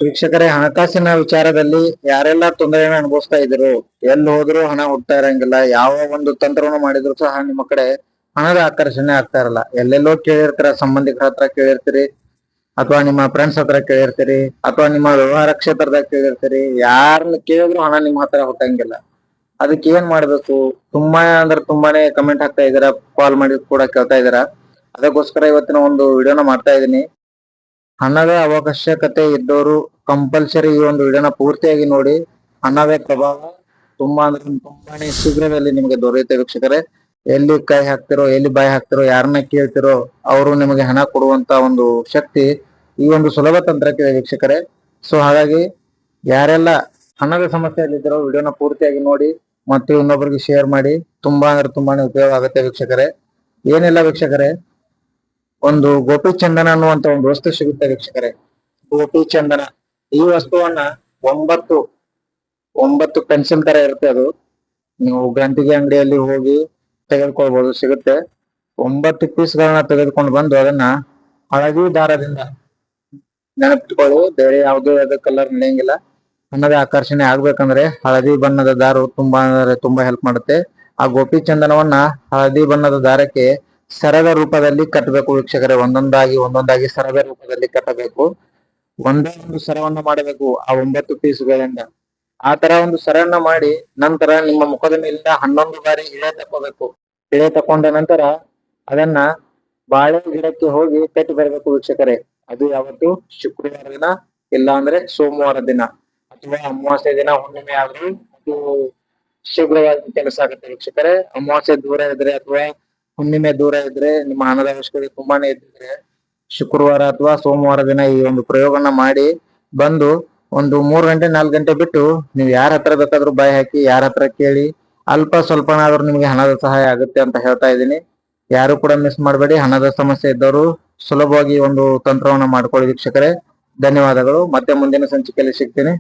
ವೀಕ್ಷಕರೇ, ಹಣಕಾಸಿನ ವಿಚಾರದಲ್ಲಿ ಯಾರೆಲ್ಲ ತೊಂದರೆಯನ್ನು ಅನುಭವಿಸ್ತಾ ಇದ್ರು, ಎಲ್ಲಿ ಹೋದ್ರು ಹಣ ಹುಡ್ತಾ ಇರಂಗಿಲ್ಲ, ಯಾವ ಒಂದು ತಂತ್ರವನ್ನು ಮಾಡಿದ್ರು ಸಹ ನಿಮ್ಮ ಕಡೆ ಹಣದ ಆಕರ್ಷಣೆ ಆಗ್ತಾ ಇರಲ್ಲ. ಎಲ್ಲೆಲ್ಲೋ ಕೇಳಿರ್ತೀರ, ಸಂಬಂಧಿಕರ ಹತ್ರ ಕೇಳಿರ್ತೀರಿ, ಅಥವಾ ನಿಮ್ಮ ಫ್ರೆಂಡ್ಸ್ ಹತ್ರ ಕೇಳಿರ್ತೀರಿ, ಅಥವಾ ನಿಮ್ಮ ವ್ಯವಹಾರ ಕ್ಷೇತ್ರದಾಗ ಕೇಳಿರ್ತೀರಿ. ಯಾರನ್ನ ಕೇಳಿದ್ರು ಹಣ ನಿಮ್ಮ ಹತ್ರ ಹುಟ್ಟಂಗಿಲ್ಲ. ಅದಕ್ಕೆ ಏನ್ ಮಾಡ್ಬೇಕು? ತುಂಬಾನೇ ಕಮೆಂಟ್ ಹಾಕ್ತಾ ಇದೀರಾ, ಕಾಲ್ ಮಾಡಿ ಕೂಡ ಕೇಳ್ತಾ ಇದೀರಾ. ಅದಕ್ಕೋಸ್ಕರ ಇವತ್ತಿನ ಒಂದು ವಿಡಿಯೋನ ಮಾಡ್ತಾ ಇದೀನಿ. ಹಣದ ಅವಶ್ಯಕತೆ ಇದ್ದವರು ಕಂಪಲ್ಸರಿ ಈ ಒಂದು ವಿಡಿಯೋನ ಪೂರ್ತಿಯಾಗಿ ನೋಡಿ. ಹಣದ ಪ್ರಭಾವ ತುಂಬಾನೇ ಶೀಘ್ರದಲ್ಲಿ ನಿಮಗೆ ದೊರೆಯುತ್ತೆ ವೀಕ್ಷಕರೇ. ಎಲ್ಲಿ ಕೈ ಹಾಕ್ತಿರೋ, ಎಲ್ಲಿ ಬಾಯಿ ಹಾಕ್ತಿರೋ, ಯಾರನ್ನ ಕೇಳ್ತಿರೋ ಅವರು ನಿಮಗೆ ಹಣ ಕೊಡುವಂತ ಒಂದು ಶಕ್ತಿ ಈ ಒಂದು ಸುಲಭ ತಂತ್ರಕ್ಕೆ ವೀಕ್ಷಕರೇ. ಸೊ ಹಾಗಾಗಿ ಯಾರೆಲ್ಲ ಹಣದ ಸಮಸ್ಯೆಯಲ್ಲಿದ್ದರೋ ವಿಡಿಯೋನ ಪೂರ್ತಿಯಾಗಿ ನೋಡಿ ಮತ್ತು ಇನ್ನೊಬ್ಬರಿಗೆ ಶೇರ್ ಮಾಡಿ. ತುಂಬಾನೇ ಉಪಯೋಗ ಆಗುತ್ತೆ ವೀಕ್ಷಕರೇ. ಏನಿಲ್ಲ ವೀಕ್ಷಕರೇ, ಒಂದು ಗೋಪಿ ಚಂದನ ಅನ್ನುವಂತ ಒಂದು ವಸ್ತು ಸಿಗುತ್ತೆ ವೀಕ್ಷಕರೇ. ಗೋಪಿ ಚಂದನ ಈ ವಸ್ತುವನ್ನ ಒಂಬತ್ತು ಪೆನ್ಸಿಲ್ ತರ ಇರುತ್ತೆ. ಅದು ನೀವು ಗಂಟಿಗೆ ಅಂಗಡಿಯಲ್ಲಿ ಹೋಗಿ ತೆಗೆದುಕೊಳ್ಬಹುದು, ಸಿಗುತ್ತೆ. 9 ಪೀಸ್ಗಳನ್ನ ತೆಗೆದುಕೊಂಡು ಬಂದು ಅದನ್ನ ಹಳದಿ ದಾರದಿಂದ ನೆನಪಿಟ್ಕೊಳ್ಳಿ. ಬೇರೆ ಯಾವುದೇ ಕಲರ್ ನಡೆಯಂಗಿಲ್ಲ. ಹಣದ ಆಕರ್ಷಣೆ ಆಗ್ಬೇಕಂದ್ರೆ ಹಳದಿ ಬಣ್ಣದ ದಾರ ತುಂಬಾ ಹೆಲ್ಪ್ ಮಾಡುತ್ತೆ. ಆ ಗೋಪಿ ಚಂದನವನ್ನ ಹಳದಿ ಬಣ್ಣದ ದಾರಕ್ಕೆ ಸರದ ರೂಪದಲ್ಲಿ ಕಟ್ಟಬೇಕು ವೀಕ್ಷಕರೇ. ಒಂದೊಂದಾಗಿ ಸರದ ರೂಪದಲ್ಲಿ ಕಟ್ಟಬೇಕು. ಒಂದೇ ಒಂದು ಸರವನ್ನ ಮಾಡಬೇಕು ಆ 9 ಪೀಸ್ಗಳಿಂದ. ಆ ತರ ಒಂದು ಸರನ್ನ ಮಾಡಿ ನಂತರ ನಿಮ್ಮ ಮುಖದ ಮೇಲಿಂದ 11 ಬಾರಿ ಇಳೆ ತಕ್ಕೋಬೇಕು. ಇಳೆ ತಕೊಂಡ ನಂತರ ಅದನ್ನ ಬಾಳೆ ಗಿಡಕ್ಕೆ ಹೋಗಿ ಕಟ್ಟಿ ಬರಬೇಕು ವೀಕ್ಷಕರೇ. ಅದು ಯಾವತ್ತು? ಶುಕ್ರವಾರ ದಿನ, ಇಲ್ಲ ಅಂದ್ರೆ ಸೋಮವಾರ ದಿನ, ಅಥವಾ ಅಮಾವಾಸ್ಯೆ ದಿನ, ಹುಣ್ಣಿಮೆ ಆದ್ರೂ ಅದು ಶೀಘ್ರವಾಗಿ ಕೆಲಸ ಆಗುತ್ತೆ ವೀಕ್ಷಕರೇ. ಅಮಾವಾಸ್ಯೆ ದೂರ ಇದ್ರೆ ಅಥವಾ ಹುಣ್ಣಿಮೆ ದೂರ ಇದ್ರೆ, ನಿಮ್ಮ ಹಣದ ಅವಶ್ಯಕತೆ ತುಂಬಾನೇ ಇದ್ದಿದ್ರೆ ಶುಕ್ರವಾರ ಅಥವಾ ಸೋಮವಾರ ದಿನ ಈ ಒಂದು ಪ್ರಯೋಗನ ಮಾಡಿ ಬಂದು ಒಂದು 3 ಗಂಟೆ 4 ಗಂಟೆ ಬಿಟ್ಟು ನೀವು ಯಾರ ಹತ್ರ ಬೇಕಾದ್ರೂ ಬಾಯಿ ಹಾಕಿ, ಯಾರ ಹತ್ರ ಕೇಳಿ, ಅಲ್ಪ ಸ್ವಲ್ಪನಾದ್ರೂ ನಿಮಗೆ ಹಣದ ಸಹಾಯ ಆಗುತ್ತೆ ಅಂತ ಹೇಳ್ತಾ ಇದ್ದೀನಿ. ಯಾರು ಕೂಡ ಮಿಸ್ ಮಾಡಬೇಡಿ. ಹಣದ ಸಮಸ್ಯೆ ಇದ್ದವರು ಸುಲಭವಾಗಿ ಒಂದು ತಂತ್ರವನ್ನ ಮಾಡ್ಕೊಳ್ಳಿ ವೀಕ್ಷಕರೇ. ಧನ್ಯವಾದಗಳು. ಮತ್ತೆ ಮುಂದಿನ ಸಂಚಿಕೆಯಲ್ಲಿ ಸಿಗ್ತೀನಿ.